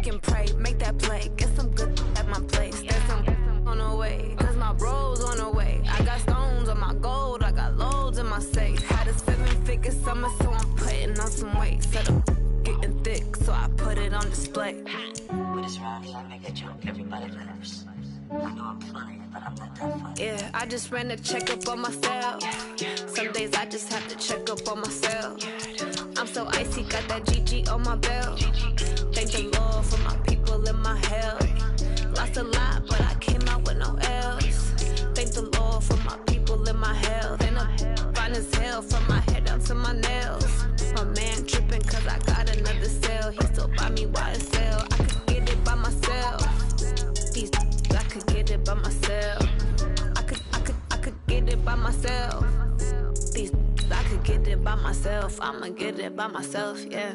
can pray, make that play. Get some good at my place. There's some on the way, cause my bro's on the way. I got stones on my gold, I got loads in my safe. Had a 7-figure summer, so I'm putting on some weight. Said I'm getting thick, so I put it on display. With his rhymes, I make a joke, everybody laughs. I know I'm funny, but I'm not that funny. Yeah, I just ran a checkup on myself. Some days I just have to check up on myself. I'm so icy, got that GG on my belt. Thank the Lord for my people in my health. Lost a lot, but I came out with no L's. Thank the Lord for my people in my health. And I'm fine as hell from my head down to my nails. My man tripping cause I got another sale. He still buy me YSL. I could get it by myself. These I could get it by myself. I could get it by myself. These I could get it by myself. I'ma get it by myself, yeah.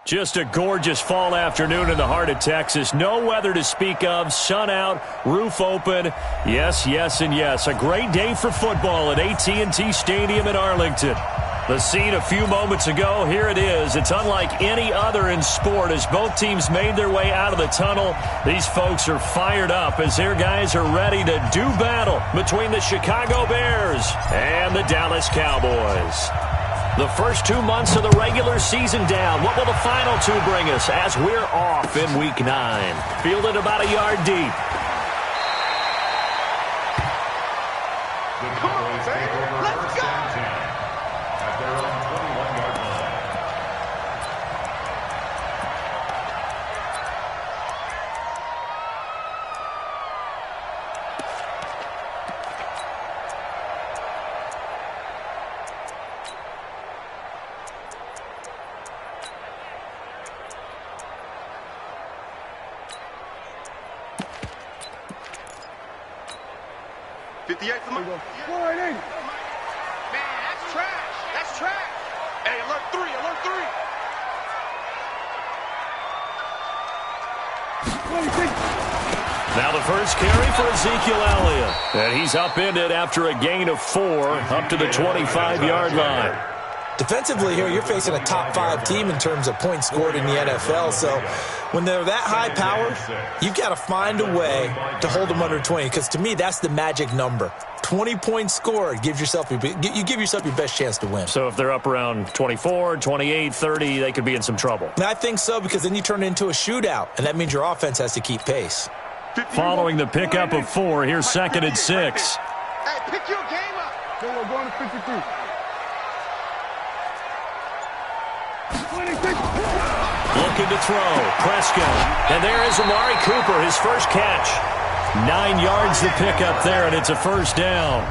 Just a gorgeous fall afternoon in the heart of Texas. No weather to speak of. Sun out, roof open. Yes, yes, and yes. A great day for football at AT&T Stadium in Arlington. The scene a few moments ago, here it is. It's unlike any other in sport as both teams made their way out of the tunnel. These folks are fired up as their guys are ready to do battle between the Chicago Bears and the Dallas Cowboys. The first 2 months of the regular season down. What will the final two bring us as we're off in Week 9? Fielded about a yard deep. Come on, baby. Let's go. At their own 21-yard line. Man, that's trash. That's trash. Hey, alert 3, alert 3. Now the first carry for Ezekiel Elliott. And he's upended after a gain of 4 up to the 25-yard line. Defensively here, you're facing a top-5 team in terms of points scored in the NFL. So when they're that high power, you've got to find a way to hold them under 20. Because to me, that's the magic number. 20 points scored, you give yourself your best chance to win. So if they're up around 24, 28, 30, they could be in some trouble. And I think so, because then you turn it into a shootout, and that means your offense has to keep pace. Following the pickup of 4, here's 2nd and 6. Hey, pick your game up. So we're going to 53. Looking to throw. Prescott. And there is Amari Cooper, his first catch. 9 yards to pick up there, and it's a first down.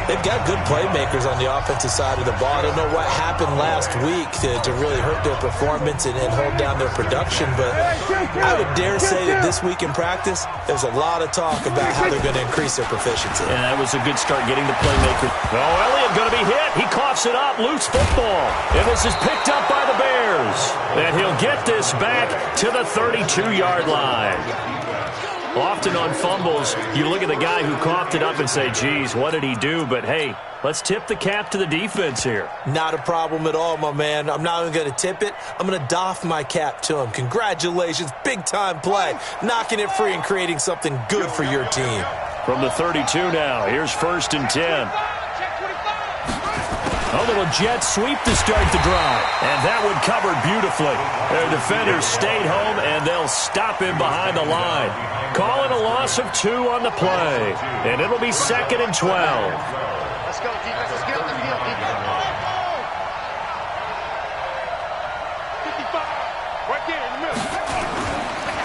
They've got good playmakers on the offensive side of the ball. I don't know what happened last week to really hurt their performance and hold down their production, but I would dare say that this week in practice, there's a lot of talk about how they're going to increase their proficiency. And that was a good start getting the playmaker. Oh, Elliott going to be hit. He coughs it up. Loose football. And this is picked up by the Bears. And he'll get this back to the 32-yard line. Often on fumbles, you look at the guy who coughed it up and say, geez, what did he do? But, hey, let's tip the cap to the defense here. Not a problem at all, my man. I'm not even going to tip it. I'm going to doff my cap to him. Congratulations. Big-time play. Knocking it free and creating something good for your team. From the 32 now, here's 1st and 10. A little jet sweep to start the drive. And that one covered beautifully. Their defenders stayed home, and they'll stop him behind the line. Calling a loss of 2 on the play. And it'll be 2nd and 12. Let's go, defense. Let's get on the field, defense. 55. Right there in the middle.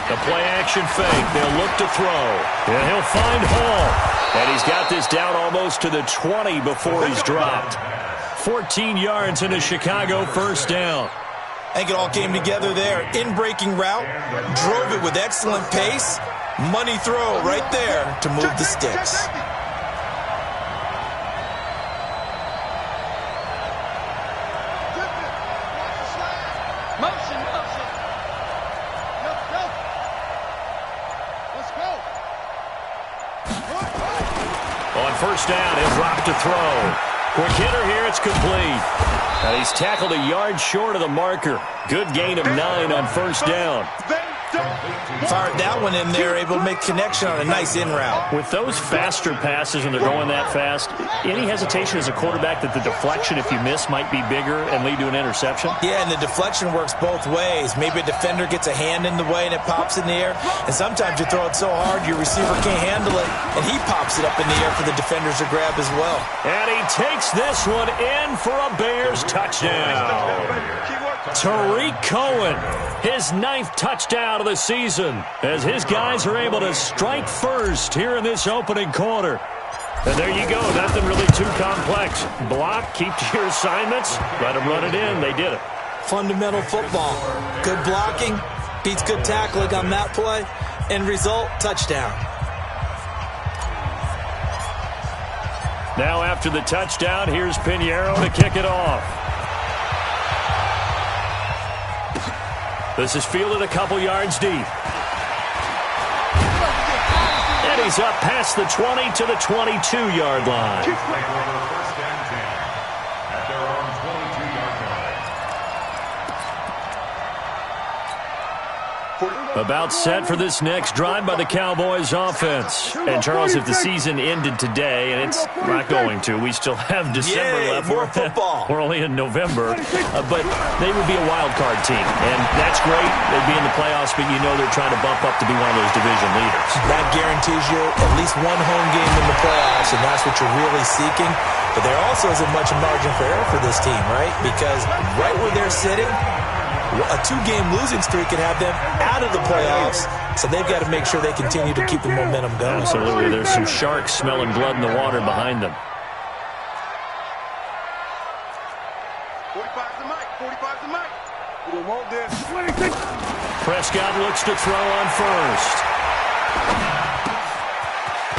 The play-action fake. They'll look to throw. And he'll find Hall. And he's got this down almost to the 20 before he's dropped. 14 yards in a Chicago first down. I think it all came together there. In-breaking route, drove it with excellent pace. Money throw right there to move the sticks. Motion. Go. Let's go. On first down, he'll drop to throw. Quick hitter here, it's complete. And he's tackled a yard short of the marker. Good gain of 9 on first down. Fired that one in there, able to make connection on a nice in route. With those faster passes when they're going that fast, any hesitation as a quarterback that the deflection, if you miss, might be bigger and lead to an interception? Yeah, and the deflection works both ways. Maybe a defender gets a hand in the way and it pops in the air. And sometimes you throw it so hard your receiver can't handle it, and he pops it up in the air for the defenders to grab as well. And he takes this one in for a Bears touchdown. Tariq Cohen, his 9th touchdown of the season, as his guys are able to strike first here in this opening quarter. And there you go, nothing really too complex. Block, keep to your assignments, let them run it in. They did it. Fundamental football. Good blocking, beats good tackling on that play. End result, touchdown. Now after the touchdown, here's Pinheiro to kick it off. This is fielded a couple yards deep. And he's up past the 20 to the 22-yard line. First and 10 at their own 22-yard line. About set for this next drive by the Cowboys offense. And Charles, if the season ended today, and it's not going to, we still have December left. More football. We're only in November, but they would be a wild card team, and that's great. They'd be in the playoffs, but you know they're trying to bump up to be one of those division leaders. That guarantees you at least one home game in the playoffs, and that's what you're really seeking. But there also isn't much margin for error for this team, right? Because right where they're sitting, a 2-game losing streak can have them out of the playoffs, so they've got to make sure they continue to keep the momentum going. Absolutely. There's some sharks smelling blood in the water behind them. 45's the mic. We don't want this. Prescott looks to throw on first.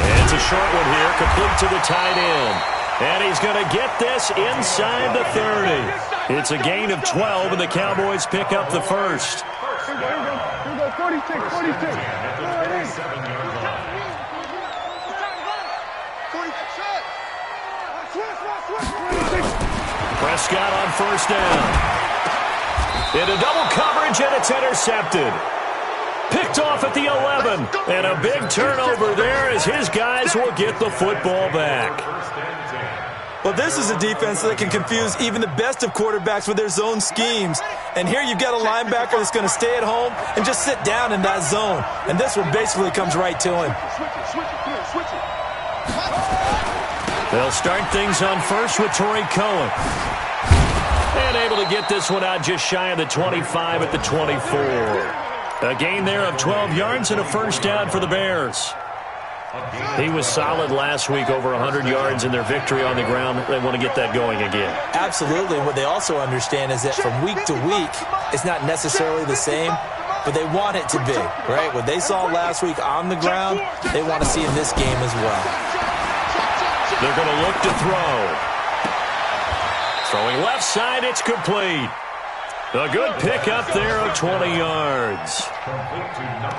And it's a short one here, complete to the tight end. And he's going to get this inside the 30. It's a gain of 12, and the Cowboys pick up the first. Here we go. 46. Prescott on first down. Into double coverage, and it's intercepted. Picked off at the 11, and a big turnover there as his guys will get the football back. Well, this is a defense that can confuse even the best of quarterbacks with their zone schemes. And here you've got a linebacker that's going to stay at home and just sit down in that zone. And this one basically comes right to him. They'll start things on first with Tariq Cohen. And able to get this one out just shy of the 25 at the 24. A gain there of 12 yards and a first down for the Bears. He was solid last week, over 100 yards in their victory on the ground. They want to get that going again. Absolutely. What they also understand is that from week to week, it's not necessarily the same, but they want it to be, right? What they saw last week on the ground, they want to see in this game as well. They're going to look to throw. Throwing left side, it's complete. A good pickup there of 20 yards.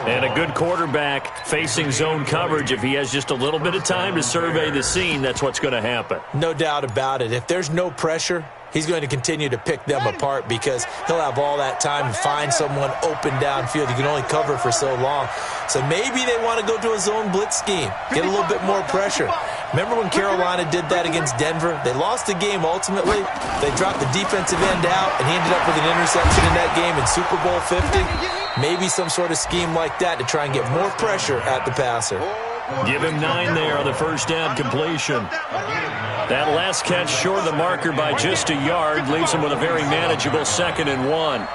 And a good quarterback facing zone coverage. If he has just a little bit of time to survey the scene, that's what's going to happen. No doubt about it. If there's no pressure, he's going to continue to pick them apart because he'll have all that time to find someone open downfield. You can only cover for so long. So maybe they want to go to a zone blitz scheme, get a little bit more pressure. Remember when Carolina did that against Denver? They lost the game ultimately. They dropped the defensive end out, and he ended up with an interception in that game in Super Bowl 50. Maybe some sort of scheme like that to try and get more pressure at the passer. Give him 9 there on the first down completion. That last catch short of the marker by just a yard leaves him with a very manageable 2nd and 1.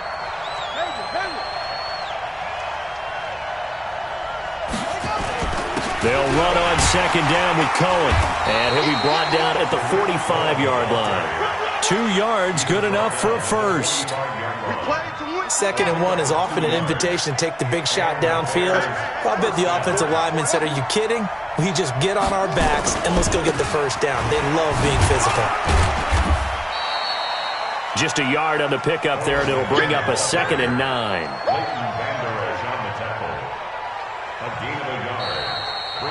They'll run on 2nd down with Cohen, and he'll be brought down at the 45-yard line. 2 yards, good enough for a first. 2nd and 1 is often an invitation to take the big shot downfield. I bet the offensive lineman said, are you kidding? We just get on our backs and let's go get the first down. They love being physical. Just a yard on the pickup there, and it'll bring up a 2nd and 9.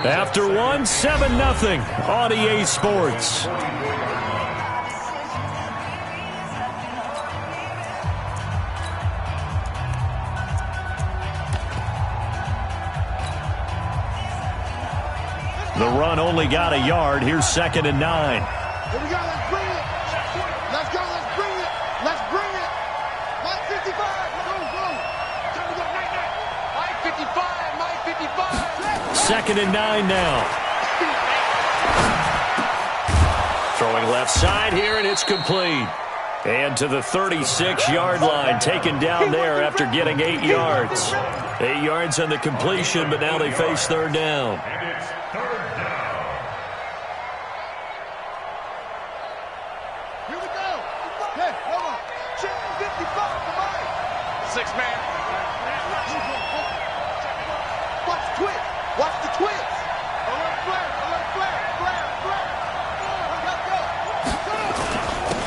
After 1, 7-0 on EA Sports. The run only got a yard. Here's 2nd and 9. Here we go. Let's bring it. Let's go. Let's bring it. Let's bring it. 55. Go, go. Time to go. Night. 55. 2nd and 9 now. Throwing left side here, and it's complete. And to the 36-yard line, taken down there after getting 8 yards. 8 yards on the completion, but now they face 3rd down.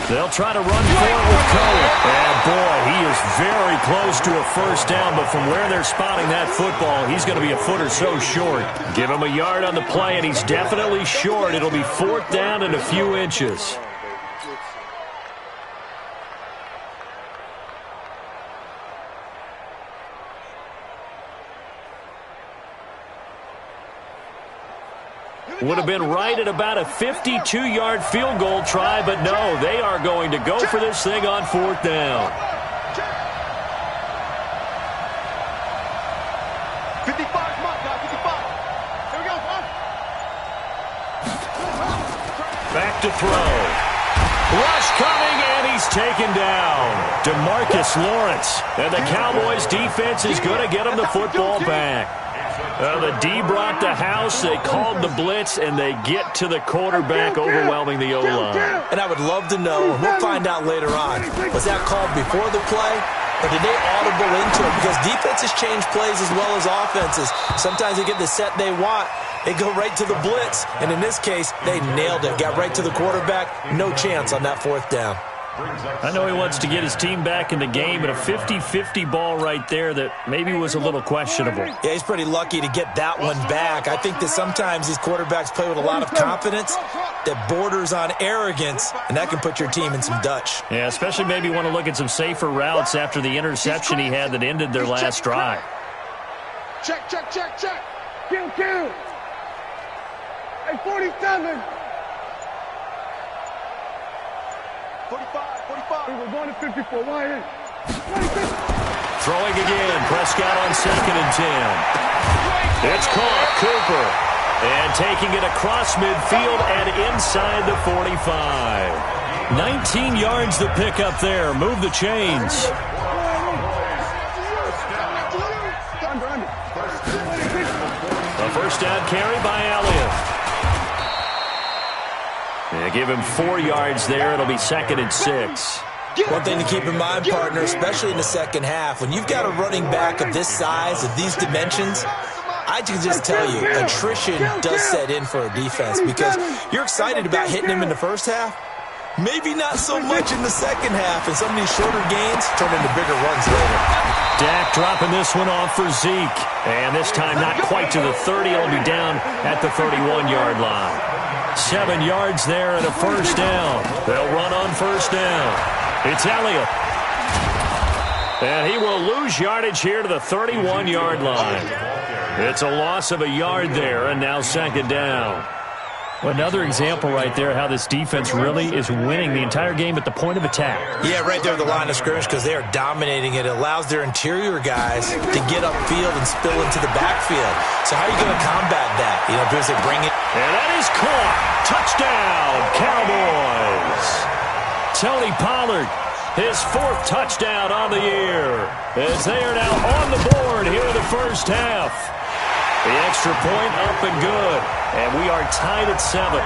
They'll try to run for it with Cohen. And, boy, he is very close to a first down, but from where they're spotting that football, he's going to be a foot or so short. Give him a yard on the play, and he's definitely short. It'll be 4th down and a few inches. Would have been right at about a 52-yard field goal try, but no, they are going to go for this thing on 4th down. 55, come on, guys, 55. Here we go, Back to throw. Rush coming, and he's taken down. DeMarcus Lawrence. And the Cowboys defense is going to get him the football back. The D brought the house, they called the blitz, and they get to the quarterback, overwhelming the O-line. And I would love to know, and we'll find out later on, was that called before the play, or did they audible into it? Because defenses change plays as well as offenses. Sometimes they get the set they want, they go right to the blitz, and in this case, they nailed it, got right to the quarterback, no chance on that 4th down. I know he wants to get his team back in the game, but a 50-50 ball right there that maybe was a little questionable. Yeah, he's pretty lucky to get that one back. I think that sometimes these quarterbacks play with a lot of confidence that borders on arrogance, and that can put your team in some Dutch. Yeah, especially maybe want to look at some safer routes after the interception he had that ended their last drive. Check. Kill. Hey, 47. 45. We're going to 54. Why in? Throwing again. Prescott on 2nd and 10. It's caught. Cooper. And taking it across midfield and inside the 45. 19 yards to pick up there. Move the chains. A first down carry by Elliott. They give him 4 yards there. It'll be 2nd and 6. One thing to keep in mind, partner, especially in the second half, when you've got a running back of this size, of these dimensions, I can just tell you, attrition does set in for a defense because you're excited about hitting him in the first half. Maybe not so much in the second half, and some of these shorter gains turn into bigger runs later. Dak dropping this one off for Zeke. And this time not quite to the 30. It'll be down at the 31-yard line. 7 yards there and a first down. They'll run on first down. It's Elliott. And he will lose yardage here to the 31-yard line. It's a loss of a yard there, and now 2nd down. Another example right there how this defense really is winning the entire game at the point of attack. Yeah, right there at the line of scrimmage because they are dominating it. It allows their interior guys to get upfield and spill into the backfield. So how are you going to combat that? You know, because they bring it. And that is caught. Touchdown, Cowboys. Tony Pollard, his 4th touchdown on the year. As they are now on the board here in the first half. The extra point up and good. And we are tied at 7.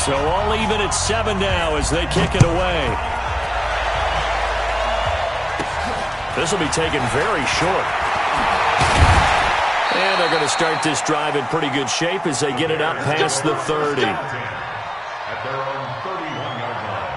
So all even at 7 now as they kick it away. This will be taken very short. And they're going to start this drive in pretty good shape as they get it up past the 30. At their own 31-yard line.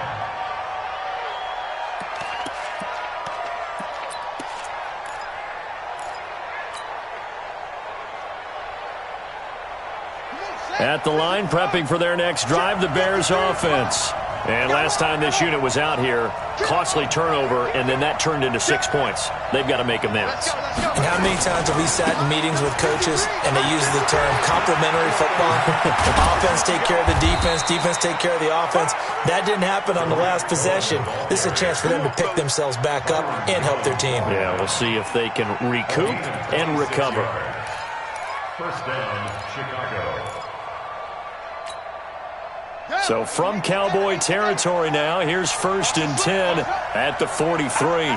At the line, prepping for their next drive, the Bears offense. And last time this unit was out here, costly turnover, and then that turned into 6 points. They've got to make amends. And how many times have we sat in meetings with coaches and they use the term complementary football? Offense take care of the defense, defense take care of the offense. That didn't happen on the last possession. This is a chance for them to pick themselves back up and help their team. Yeah, we'll see if they can recoup and recover. First down, Chicago. So from Cowboy territory now, here's 1st and 10 at the 43.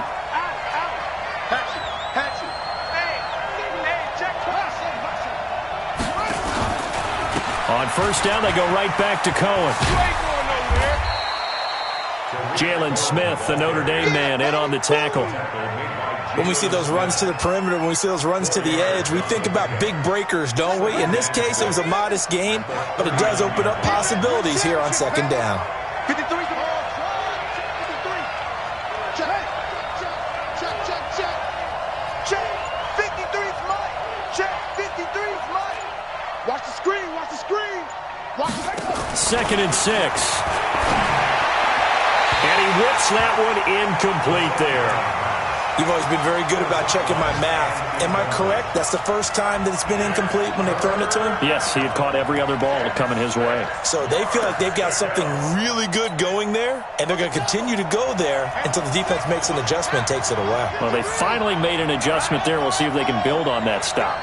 On 1st down, they go right back to Cohen. Jalen Smith, the Notre Dame man, in on the tackle. When we see those runs to the perimeter, when we see those runs to the edge, we think about big breakers, don't we? In this case, it was a modest gain, but it does open up possibilities here on 2nd down. 53 the ball. Check. Check. 53 is mine. Check. 53 is mine. Watch the screen. Watch the screen. Watch the 2nd and 6. And he whips that one incomplete there. You've always been very good about checking my math. Am I correct? That's the first time that it's been incomplete when they've thrown it to him? Yes, he had caught every other ball coming his way. So they feel like they've got something really good going there, and they're going to continue to go there until the defense makes an adjustment and takes it away. Well, they finally made an adjustment there. We'll see if they can build on that stop.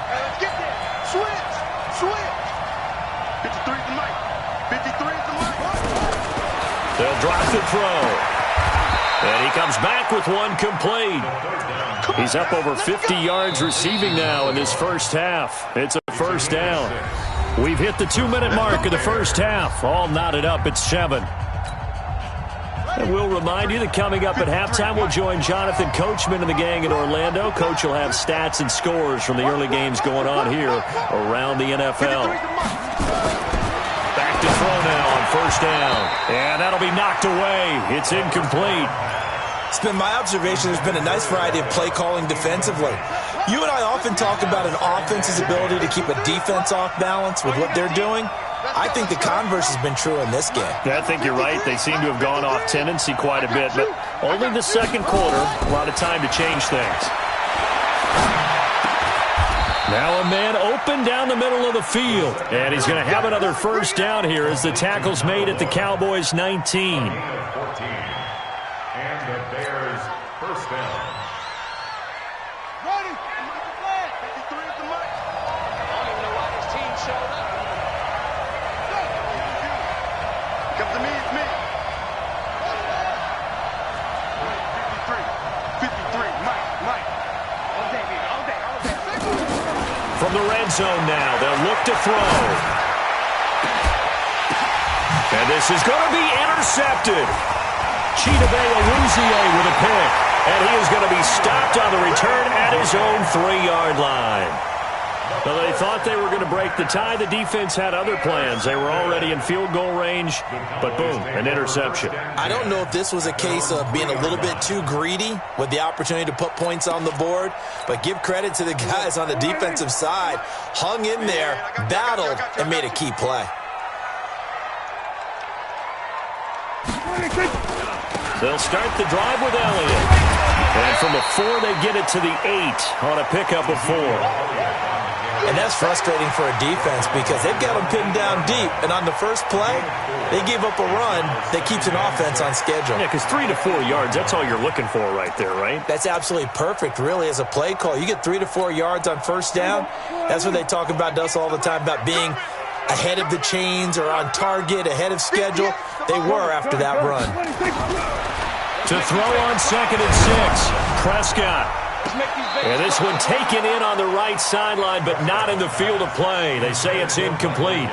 Let's get there. Switch. 53 is the mic. 53 is the mic. They'll drop the throw. And he comes back with one complete. He's up over 50 yards receiving now in this first half. It's a 1st down. We've hit the 2-minute mark of the first half. All knotted up at 7. And we'll remind you that coming up at halftime, we'll join Jonathan Coachman and the gang in Orlando. Coach will have stats and scores from the early games going on here around the NFL. Back to throw now on 1st down. And that'll be knocked away. It's incomplete. It's been my observation there's been a nice variety of play calling defensively. You and I often talk about an offense's ability to keep a defense off balance with what they're doing. I think the converse has been true in this game. Yeah, I think you're right. They seem to have gone off tendency quite a bit, but only the 2nd quarter, a lot of time to change things. Now a man open down the middle of the field. And he's going to have another 1st down here as the tackle's made at the Cowboys' 19. And the Bears' 1st down. Ready. 53 is the mic. I don't even know why this team showed up. Come to me, it's me. 53, Mike. All day, baby, all day. From the red zone now, they'll look to throw. And this is going to be intercepted. Chidobe Awuzie with a pick. And he is going to be stopped on the return at his own 3-yard line. Well, they thought they were going to break the tie. The defense had other plans. They were already in field goal range, but boom, an interception. I don't know if this was a case of being a little bit too greedy with the opportunity to put points on the board, but give credit to the guys on the defensive side. Hung in there, battled, and made a key play. They'll start the drive with Elliott. And from the 4, they get it to the 8 on a pickup of 4. And that's frustrating for a defense because they've got them pinned down deep. And on the first play, they gave up a run that keeps an offense on schedule. Yeah, because 3 to 4 yards, that's all you're looking for right there, right? That's absolutely perfect, really, as a play call. You get 3 to 4 yards on 1st down. That's what they talk about to us all the time, about being ahead of the chains or on target, ahead of schedule. They were after that run. To throw on 2nd and 6, Prescott. And this one taken in on the right sideline, but not in the field of play. They say it's incomplete.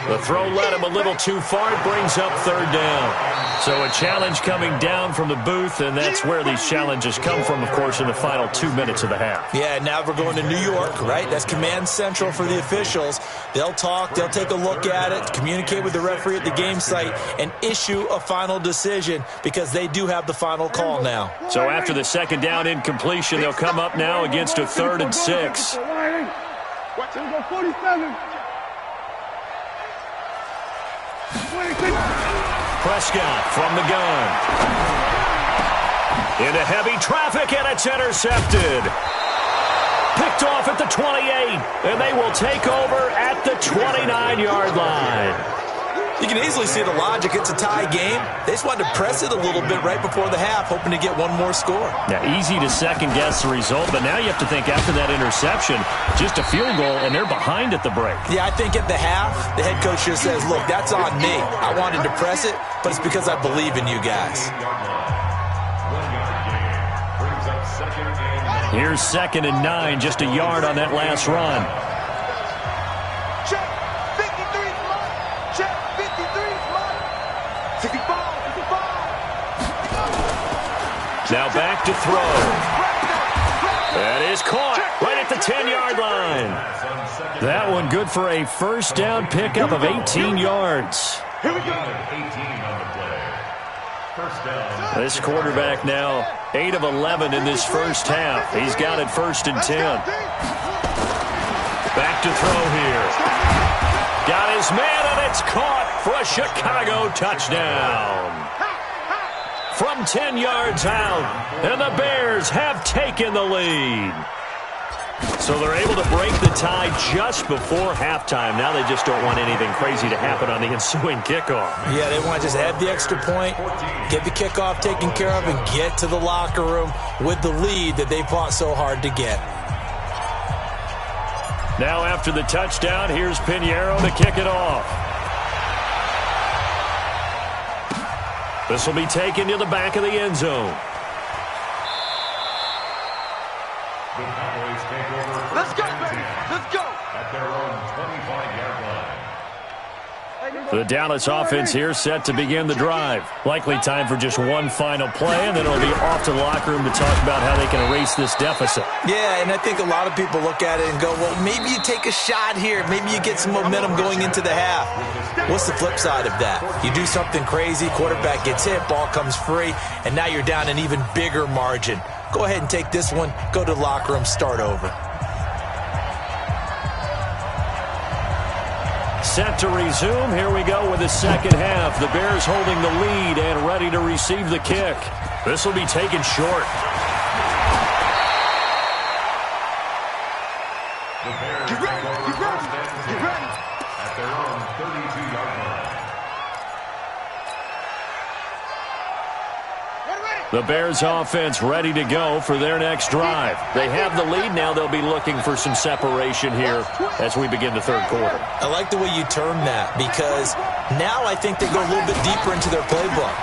The throw led him a little too far. It brings up third down. So a challenge coming down from the booth, and that's where these challenges come from, of course, in the final 2 minutes of the half. Yeah, now we're going to New York, right? That's command central for the officials. They'll talk, they'll take a look at it, communicate with the referee at the game site, and issue a final decision because they do have the final call now. So after the second down incompletion, they'll come up now against a 3rd and 6. Watch him go 47. Prescott from the gun. Into heavy traffic, and it's intercepted. Picked off at the 28, and they will take over at the 29-yard line. You can easily see the logic. It's a tie game. They just wanted to press it a little bit right before the half, hoping to get one more score. Yeah, easy to second-guess the result, but now you have to think after that interception, just a field goal, and they're behind at the break. Yeah, I think at the half, the head coach just says, look, that's on me. I wanted to press it, but it's because I believe in you guys. Here's 2nd and 9, just a yard on that last run. Check 53 money. Check 53 money. 65, 65. Now back to throw. That is caught right at the 10-yard line. That one good for a first down pickup of 18 yards. Here we go. This quarterback now 8 of 11 in this first half. He's got it 1st and 10. Back to throw here. Got his man, and it's caught for a Chicago touchdown. From 10 yards out, and the Bears have taken the lead. So they're able to break the tie just before halftime. Now they just don't want anything crazy to happen on the ensuing kickoff. Yeah, they want to just add the extra point, get the kickoff taken care of, and get to the locker room with the lead that they fought so hard to get. Now after the touchdown, here's Pinheiro to kick it off. This will be taken to the back of the end zone. Let's go, baby. Let's go. At their own 25-yard line. The Dallas offense here set to begin the drive. Likely time for just one final play, and then it'll be off to the locker room to talk about how they can erase this deficit. Yeah, and I think a lot of people look at it and go, well, maybe you take a shot here. Maybe you get some momentum going into the half. What's the flip side of that? You do something crazy, quarterback gets hit, ball comes free, and now you're down an even bigger margin. Go ahead and take this one, go to the locker room, start over. Set to resume. Here we go with the second half. The Bears holding the lead and ready to receive the kick. This will be taken short. The Bears take over first and 10 at their own 32-yard line. The Bears offense ready to go for their next drive. They have the lead. Now they'll be looking for some separation here as we begin the third quarter. I like the way you term that because now I think they go a little bit deeper into their playbook.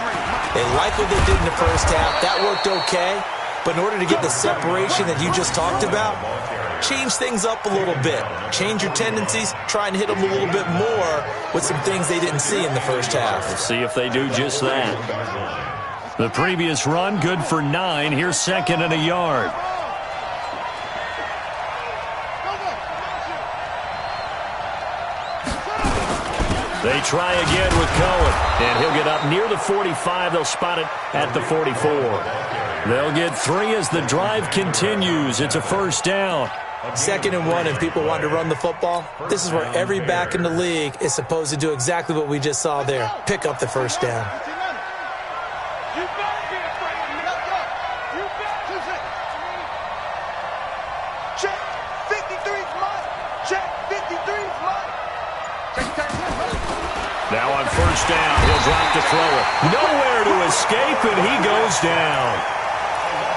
They like what they did in the first half. That worked okay. But in order to get the separation that you just talked about, change things up a little bit. Change your tendencies. Try and hit them a little bit more with some things they didn't see in the first half. We'll see if they do just that. The previous run, good for 9. Here's 2nd and a yard. They try again with Cohen, and he'll get up near the 45. They'll spot it at the 44. They'll get 3 as the drive continues. It's a first down. 2nd and 1, and people want to run the football. This is where every back in the league is supposed to do exactly what we just saw there. Pick up the first down. You better be afraid of me. Let's go. You better. Check 53's mine. Check 53's mine. Now on first down, he'll drop to throw it. Nowhere to escape, and he goes down.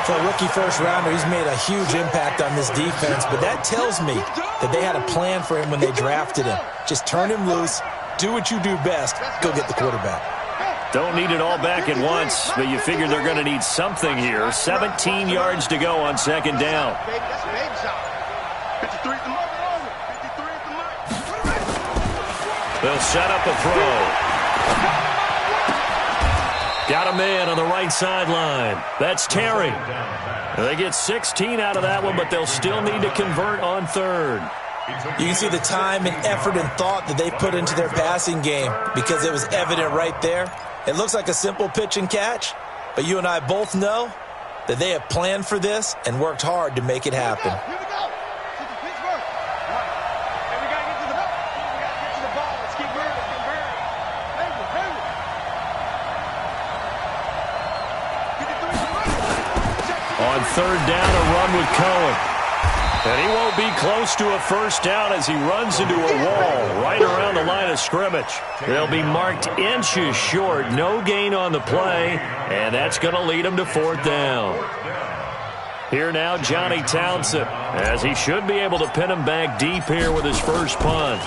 For a rookie first-rounder, he's made a huge impact on this defense, but that tells me that they had a plan for him when they drafted him. Just turn him loose, do what you do best, go get the quarterback. Don't need it all back at once, but you figure they're going to need something here. 17 yards to go on second down. That's a baby shot. 53's the mark. 53's the mark. They'll set up a throw. Got a man on the right sideline. That's Terry. They get 16 out of that one, but they'll still need to convert on third. You can see the time and effort and thought that they put into their passing game because it was evident right there. It looks like a simple pitch and catch, but you and I both know that they have planned for this and worked hard to make it happen. Here we go. To the Pittsburgh. And we got to get to the ball. We got to get to the ball. Let's keep moving. Let's keep moving. On third down, a run with Cohen. And he won't be close to a first down as he runs into a wall right around the line of scrimmage. They'll be marked inches short, no gain on the play, and that's going to lead him to fourth down. Here now, Johnny Townsend, as he should be able to pin him back deep here with his first punt.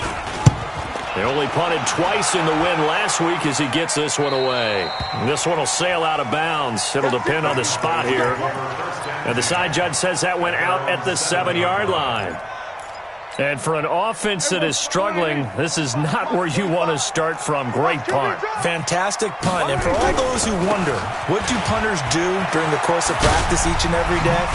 They only punted twice in the win last week as he gets this one away. This one will sail out of bounds. It'll depend on the spot here. And the side judge says that went out at the 7-yard line. And for an offense that is struggling, this is not where you want to start from. Great punt. Fantastic punt. And for all those who wonder, what do punters do during the course of practice each and every day?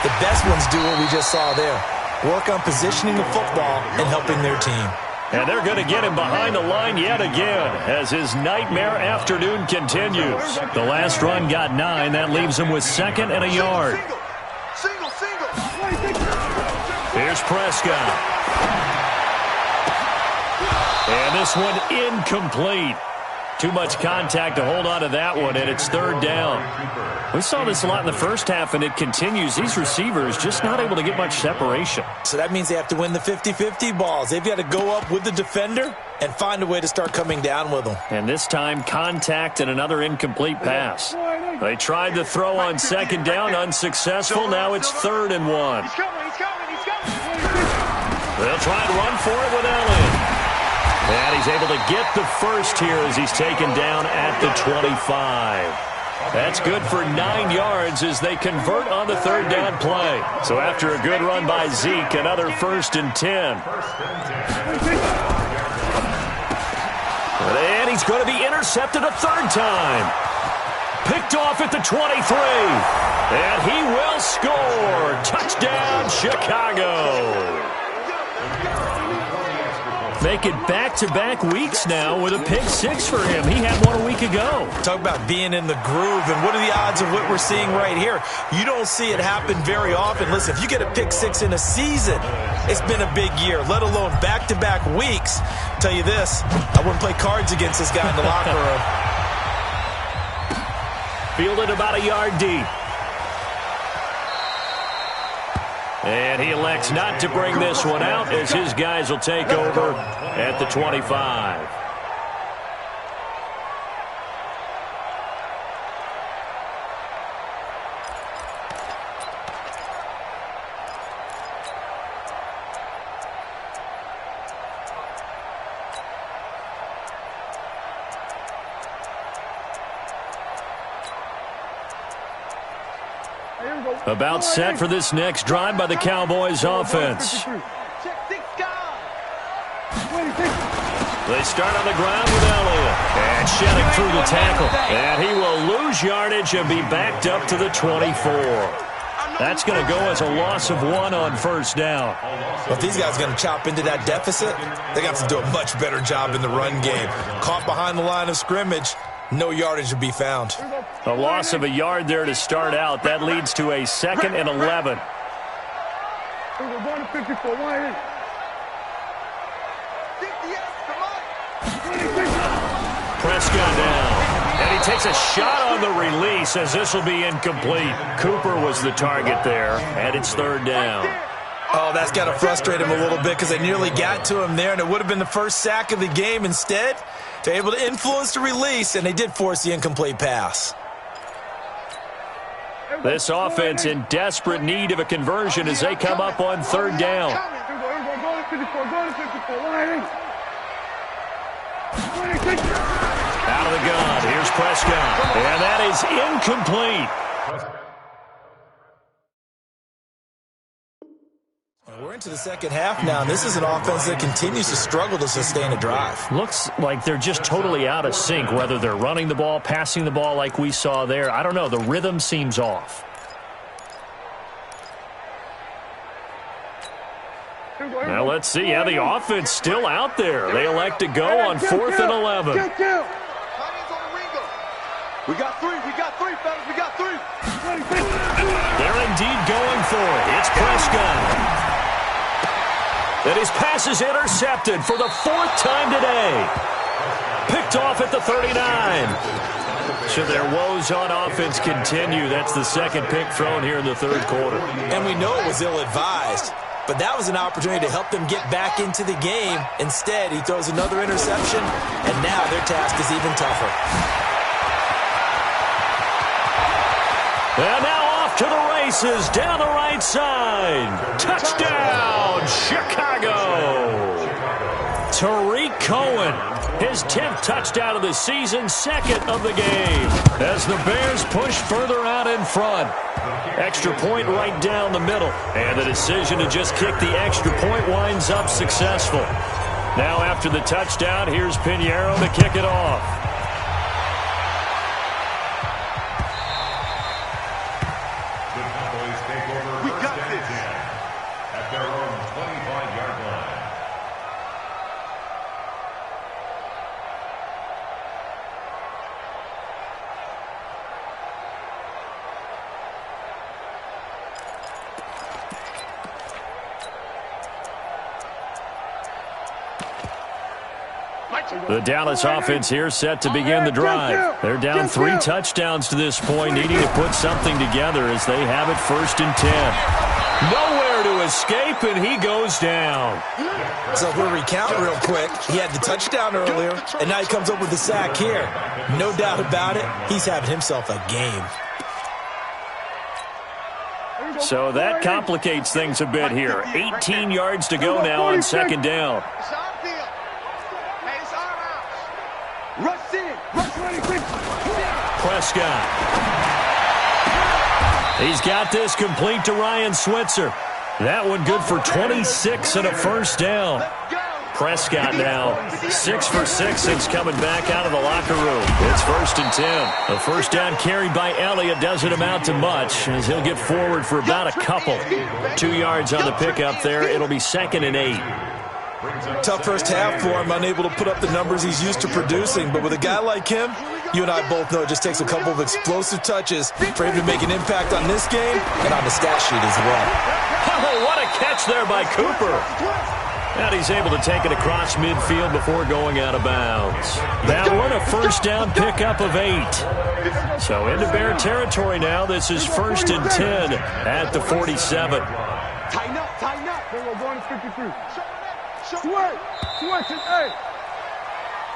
The best ones do what we just saw there. Work on positioning the football and helping their team. And they're going to get him behind the line yet again as his nightmare afternoon continues. The last run got 9. That leaves him with 2nd and a yard. Single. Here's Prescott. And this one incomplete. Too much contact to hold on to that one, and it's third down. We saw this a lot in the first half, and it continues. These receivers just not able to get much separation. So that means they have to win the 50-50 balls. They've got to go up with the defender and find a way to start coming down with them. And this time, contact and another incomplete pass. They tried to throw on second down, unsuccessful. Now it's 3rd and 1. He's coming. They'll try and run for it with Elliott. And he's able to get the first here as he's taken down at the 25. That's good for 9 yards as they convert on the third down play. So after a good run by Zeke, another 1st and 10. And he's going to be intercepted a third time. Picked off at the 23. And he will score. Touchdown, Chicago. Make it back-to-back weeks now with a pick 6 for him. He had one a week ago. Talk about being in the groove, and what are the odds of what we're seeing right here? You don't see it happen very often. Listen, if you get a pick 6 in a season, it's been a big year, let alone back-to-back weeks. I'll tell you this, I wouldn't play cards against this guy in the locker room. Fielded about a yard deep. And he elects not to bring this one out as his guys will take over at the 25. About set for this next drive by the Cowboys offense. They start on the ground with Elliott. And shedding through the tackle. And he will lose yardage and be backed up to the 24. That's going to go as a loss of 1 on first down. Well, if these guys are going to chop into that deficit, they got to do a much better job in the run game. Caught behind the line of scrimmage, no yardage to be found. A loss of a yard there to start out. That leads to a 2nd and 11. Prescott down. And he takes a shot on the release as this will be incomplete. Cooper was the target there, and it's third down. Oh, that's got to frustrate him a little bit because they nearly got to him there, and it would have been the first sack of the game. Instead, they're able to influence the release, and they did force the incomplete pass. This offense in desperate need of a conversion as they come up on third down. Out of the gun, here's Prescott, and that is incomplete. We're into the second half now, and this is an offense that continues to struggle to sustain a drive. Looks like they're just totally out of sync, whether they're running the ball, passing the ball like we saw there. I don't know. The rhythm seems off. Now let's see. Yeah, the offense still out there. They elect to go on 4th and 11. We got three, fellas, we got three. They're indeed going for it. It's Prescott. And his pass is intercepted for the 4th time today. Picked off at the 39. So their woes on offense continue. That's the second pick thrown here in the third quarter. And we know it was ill-advised, but that was an opportunity to help them get back into the game. Instead, he throws another interception, and now their task is even tougher. And now off to the races down the right side. Touchdown, Chicago. Tariq Cohen, his 10th touchdown of the season, 2nd of the game. As the Bears push further out in front. Extra point right down the middle. And the decision to just kick the extra point winds up successful. Now after the touchdown, here's Pinheiro to kick it off. The Dallas offense here set to begin the drive. They're down 3 touchdowns to this point, needing to put something together as they have it 1st and 10. Nowhere to escape, and he goes down. So we'll recount real quick. He had the touchdown earlier, and now he comes up with the sack here. No doubt about it, he's having himself a game. So that complicates things a bit here. 18 yards to go now on 2nd down. Prescott. He's got this complete to Ryan Switzer. That one good for 26 and a 1st down. Prescott now 6 for 6 since coming back out of the locker room. It's 1st and 10. The 1st down carried by Elliott doesn't amount to much as he'll get forward for about a couple. 2 yards on the pickup there. It'll be 2nd and 8. Tough first half for him, unable to put up the numbers he's used to producing. But with a guy like him, you and I both know it just takes a couple of explosive touches for him to make an impact on this game and on the stat sheet as well. Oh, what a catch there by Cooper. And he's able to take it across midfield before going out of bounds. That one a 1st down pickup of 8. So into Bear territory now. This is 1st and 10 at the 47. Tighten up. We're going to 53.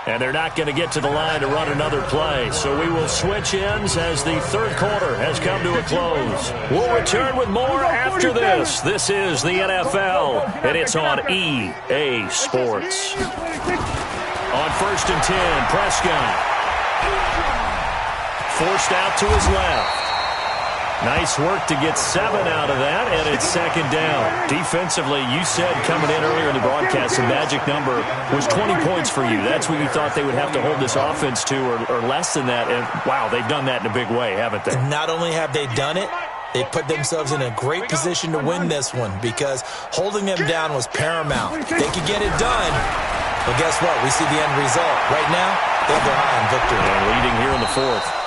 And they're not going to get to the line to run another play. So we will switch ends as the third quarter has come to a close. We'll return with more after this. This is the NFL, and it's on EA Sports. On 1st and 10, Prescott. Forced out to his left. Nice work to get 7 out of that, and it's 2nd down. Defensively, you said coming in earlier in the broadcast, the magic number was 20 points for you. That's what you thought they would have to hold this offense to, or less than that. And, wow, they've done that in a big way, haven't they? Not only have they done it, they put themselves in a great position to win this one because holding them down was paramount. They could get it done, but guess what? We see the end result. Right now, they have their eye on victory. And leading here in the 4th.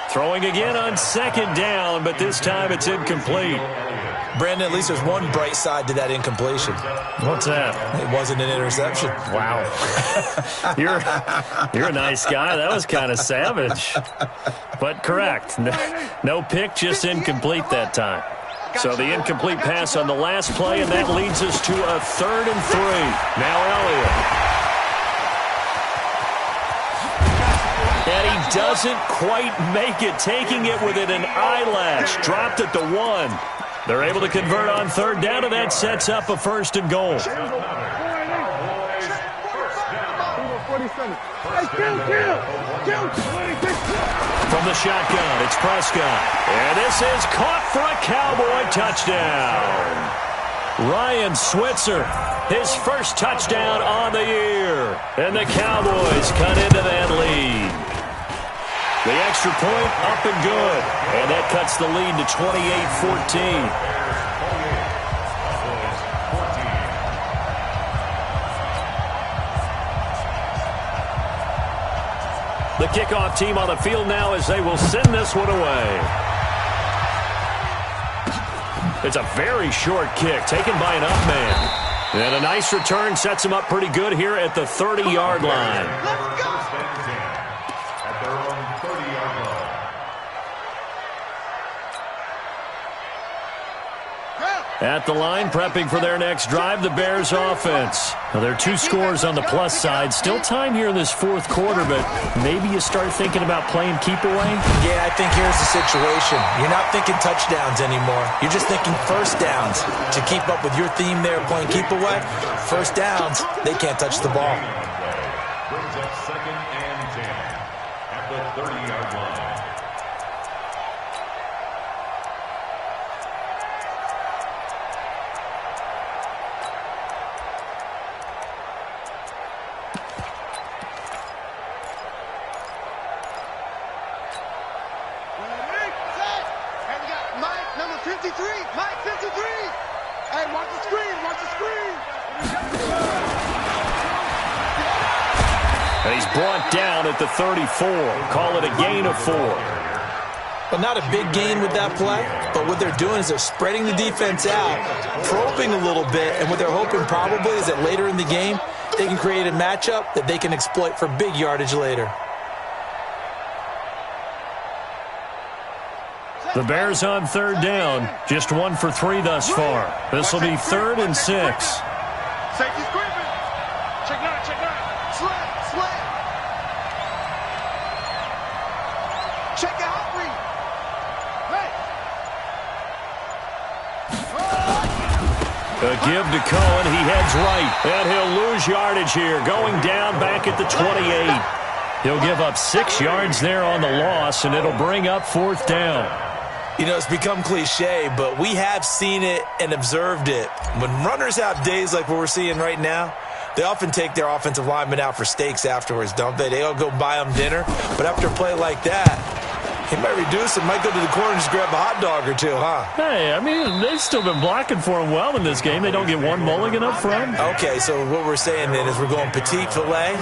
Throwing again on 2nd down, but this time it's incomplete. Brandon, at least there's one bright side to that incompletion. What's that? It wasn't an interception. Wow. You're a nice guy. That was kind of savage. But correct. No pick, just incomplete that time. So the incomplete pass on the last play, and that leads us to a 3rd and 3. Now Elliott. And he doesn't quite make it, taking it within an eyelash. Dropped at the 1. They're able to convert on 3rd down, and that sets up a 1st and goal. From the shotgun, it's Prescott. And this is caught for a Cowboy touchdown. Ryan Switzer, his first touchdown on the year. And the Cowboys cut into that lead. The extra point up and good. And that cuts the lead to 28-14. The kickoff team on the field now as they will send this one away. It's a very short kick taken by an up man. And a nice return sets him up pretty good here at the 30-yard line. Let's go! At their own 30-yard line. At the line, prepping for their next drive, the Bears offense. Now, there are 2 scores on the plus side. Still time here in this fourth quarter, but maybe you start thinking about playing keep away? Yeah, I think here's the situation. You're not thinking touchdowns anymore. You're just thinking first downs. To keep up with your theme there, playing keep away, first downs, they can't touch the ball. Brings up 2nd and 10 at the 30-yard line. And he's brought down at the 34. Call it a gain of 4. But not a big gain with that play. But what they're doing is they're spreading the defense out, probing a little bit, and what they're hoping probably is that later in the game, they can create a matchup that they can exploit for big yardage later. The Bears on 3rd down. Just 1 for 3 thus far. This will be 3rd and 6. Safety screaming. Check 9, check 9. Slant, slant. Check it out, read. Hey. A give to Cohen. He heads right. And he'll lose yardage here. Going down back at the 28. He'll give up 6 yards there on the loss, and it'll bring up 4th down. You know, it's become cliche, but we have seen it and observed it. When runners have days like what we're seeing right now, they often take their offensive linemen out for steaks afterwards, don't they? They all go buy them dinner. But after a play like that, he might reduce it, might go to the corner and just grab a hot dog or two, huh? Hey, I mean, they've still been blocking for him well in this game. They don't get one mulligan up front. Okay, so what we're saying then is we're going petite filet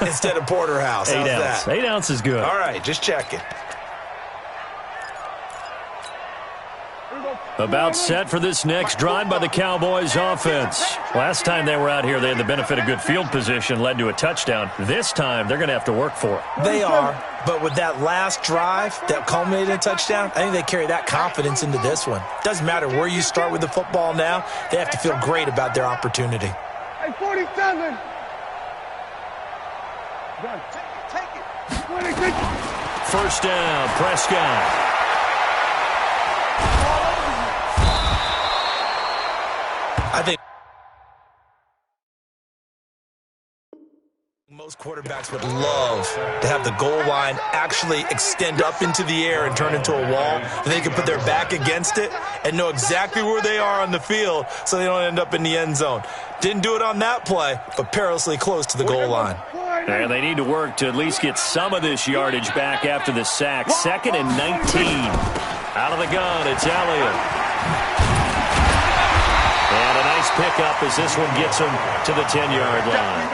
instead of porterhouse. How's 8 ounce. that? 8 ounce is good. All right, just checking. About set for this next drive by the Cowboys offense. Last time they were out here, they had the benefit of good field position, led to a touchdown. This time, they're going to have to work for it. They are, but with that last drive that culminated in a touchdown, I think they carry that confidence into this one. Doesn't matter where you start with the football now, they have to feel great about their opportunity. Hey, 47. Take it. First down, Prescott. I think most quarterbacks would love to have the goal line actually extend up into the air and turn into a wall, and they can put their back against it and know exactly where they are on the field so they don't end up in the end zone. Didn't do it on that play, but perilously close to the goal line. And they need to work to at least get some of this yardage back after the sack. 2nd and 19. Out of the gun, it's Elliott. And a nice pickup as this one gets him to the 10-yard line.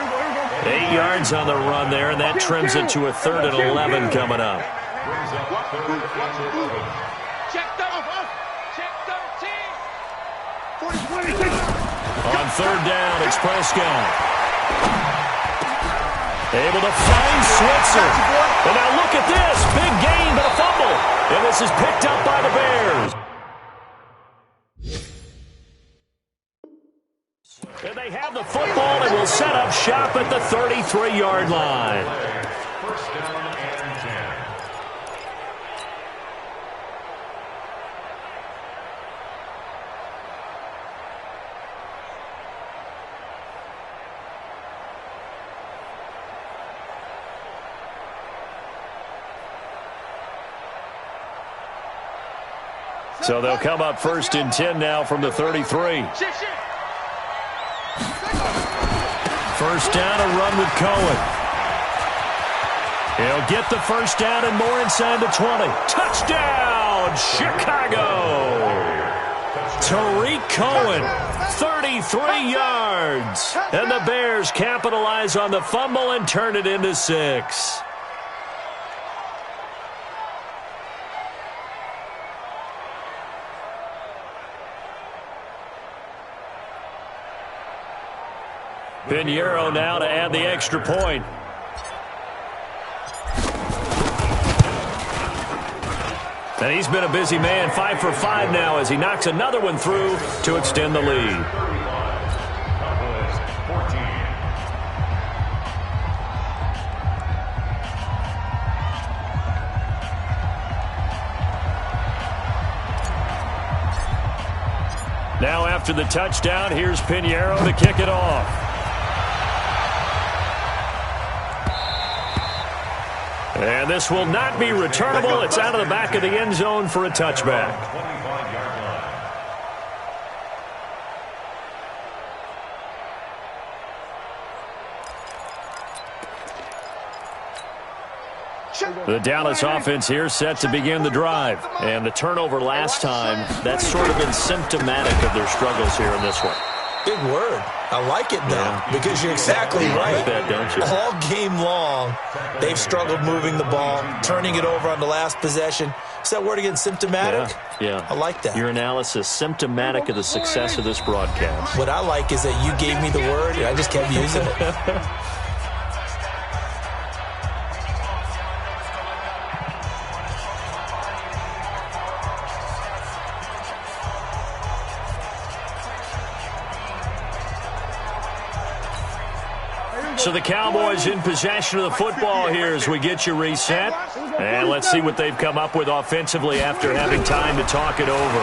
8 yards on the run there, and that trims it to a 3rd and 11 coming up. Check 13. On 3rd down, it's Prescott. Able to find Switzer. And now look at this. Big gain, but a fumble. And this is picked up by the Bears. And they have the football and will set up shop at the 33-yard line. First down and 10. So they'll come up 1st and 10 now from the 33. First down, a run with Cohen. He'll get the first down and more inside the 20. Touchdown, Chicago! Tariq Cohen, 33 yards. And the Bears capitalize on the fumble and turn it into 6. Pinheiro now to add the extra point. And he's been a busy man, 5 for 5 now as he knocks another one through to extend the lead. Now after the touchdown, here's Pinheiro to kick it off. And this will not be returnable. It's out of the back of the end zone for a touchback. The Dallas offense here set to begin the drive. And the turnover last time, that's sort of been symptomatic of their struggles here in this one. Big word. I like it, though, because you're exactly right. Like that, don't you? All game long, they've struggled moving the ball, turning it over on the last possession. Is that word again, symptomatic? Yeah. I like that. Your analysis, symptomatic of the success of this broadcast. What I like is that you gave me the word, and I just kept using it. So the Cowboys in possession of the football here as we get you reset. And let's see what they've come up with offensively after having time to talk it over.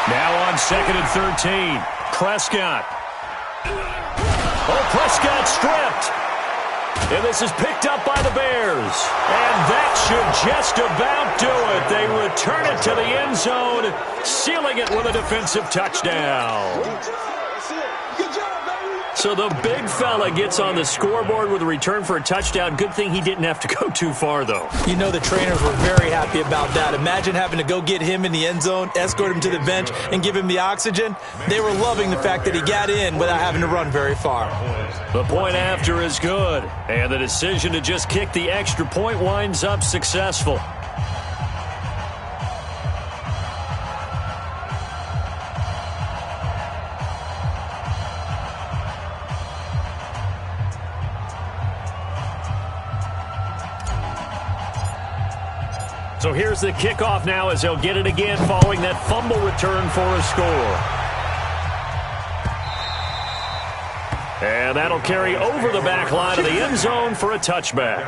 Now on 2nd and 13. Prescott. Oh, Prescott stripped. And this is picked up by the Bears. And that should just about do it. They return it to the end zone, sealing it with a defensive touchdown. So the big fella gets on the scoreboard with a return for a touchdown. Good thing he didn't have to go too far, though. You know the trainers were very happy about that. Imagine having to go get him in the end zone, escort him to the bench, and give him the oxygen. They were loving the fact that he got in without having to run very far. The point after is good, and the decision to just kick the extra point winds up successful. So here's the kickoff now as they'll get it again following that fumble return for a score. And that'll carry over the back line of the end zone for a touchback.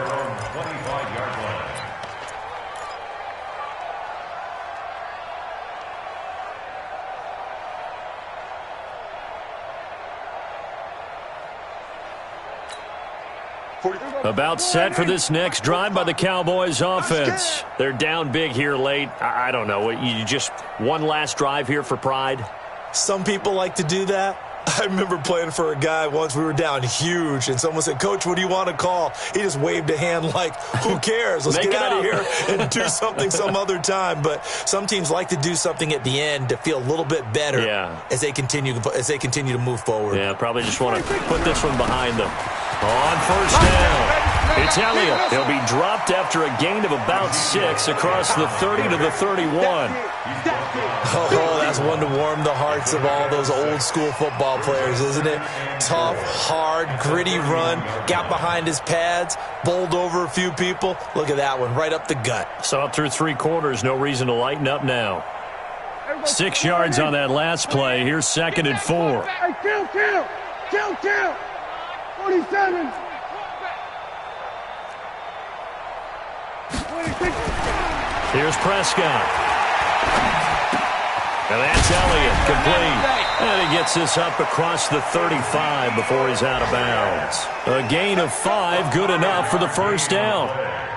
About set for this next drive by the Cowboys offense. They're down big here late. I don't know. You just one last drive here for pride? Some people like to do that. I remember playing for a guy once. We were down huge, and someone said, "Coach, what do you want to call?" He just waved a hand like, who cares? Let's get out of here and do something some other time. But some teams like to do something at the end to feel a little bit better as they continue to move forward. Yeah, probably just want to put this one behind them. On first down, it's Elliott. He'll be dropped after a gain of about 6 across the 30 to the 31. Oh, that's one to warm the hearts of all those old school football players, isn't it? Tough, hard, gritty run, got behind his pads, bowled over a few people. Look at that one, right up the gut. So up through 3 quarters, no reason to lighten up now. 6 yards on that last play. Here's 2nd and 4. Hey, kill. 47. 26. Here's Prescott. And that's Elliott, complete. And he gets this up across the 35 before he's out of bounds. A gain of 5, good enough for the first down.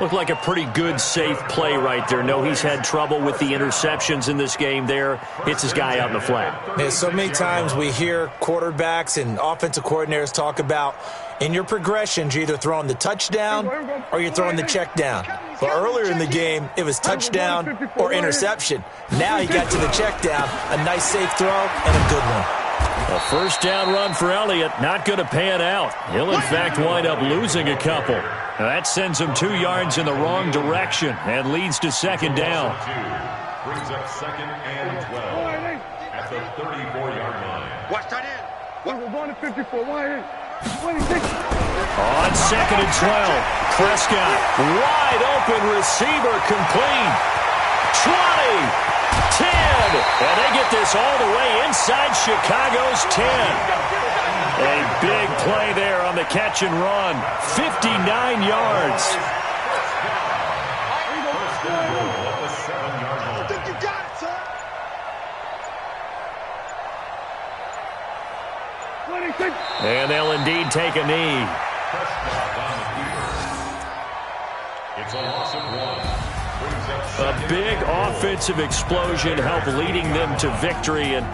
Looked like a pretty good, safe play right there. No, he's had trouble with the interceptions in this game there. Hits his guy out in the flat. Yeah, so many times we hear quarterbacks and offensive coordinators talk about in your progressions, you're either throwing the touchdown or you're throwing the check down. But earlier in the game, it was touchdown or interception. Now he got to the check down, a nice safe throw, and a good one. A first down run for Elliott, not going to pan out. He'll, in fact, wind up losing a couple. That sends him 2 yards in the wrong direction and leads to second down. Brings up 2nd and 12 at the 34-yard line. Watch tight end. We're going to 54. Why? On 2nd and 12, Prescott, wide open receiver, complete. 20, 10, and they get this all the way inside Chicago's 10. A big play there on the catch and run, 59 yards. I think you got it, son. 26. And they'll indeed take a knee. It's a loss of 1. A big offensive explosion helped leading them to victory. And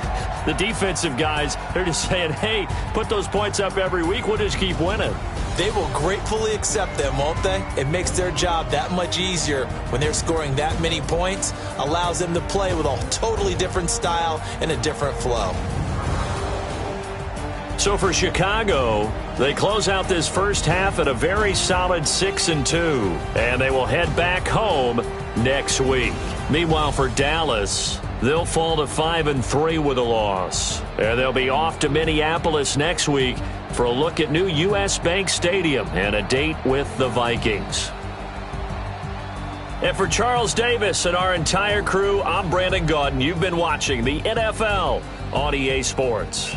the defensive guys, they're just saying, hey, put those points up every week. We'll just keep winning. They will gratefully accept them, won't they? It makes their job that much easier when they're scoring that many points. Allows them to play with a totally different style and a different flow. So for Chicago, they close out this first half at a very solid 6-2, and they will head back home next week. Meanwhile, for Dallas, they'll fall to 5-3 with a loss, and they'll be off to Minneapolis next week for a look at new U.S. Bank Stadium and a date with the Vikings. And for Charles Davis and our entire crew, I'm Brandon Gaudin. You've been watching the NFL on EA Sports.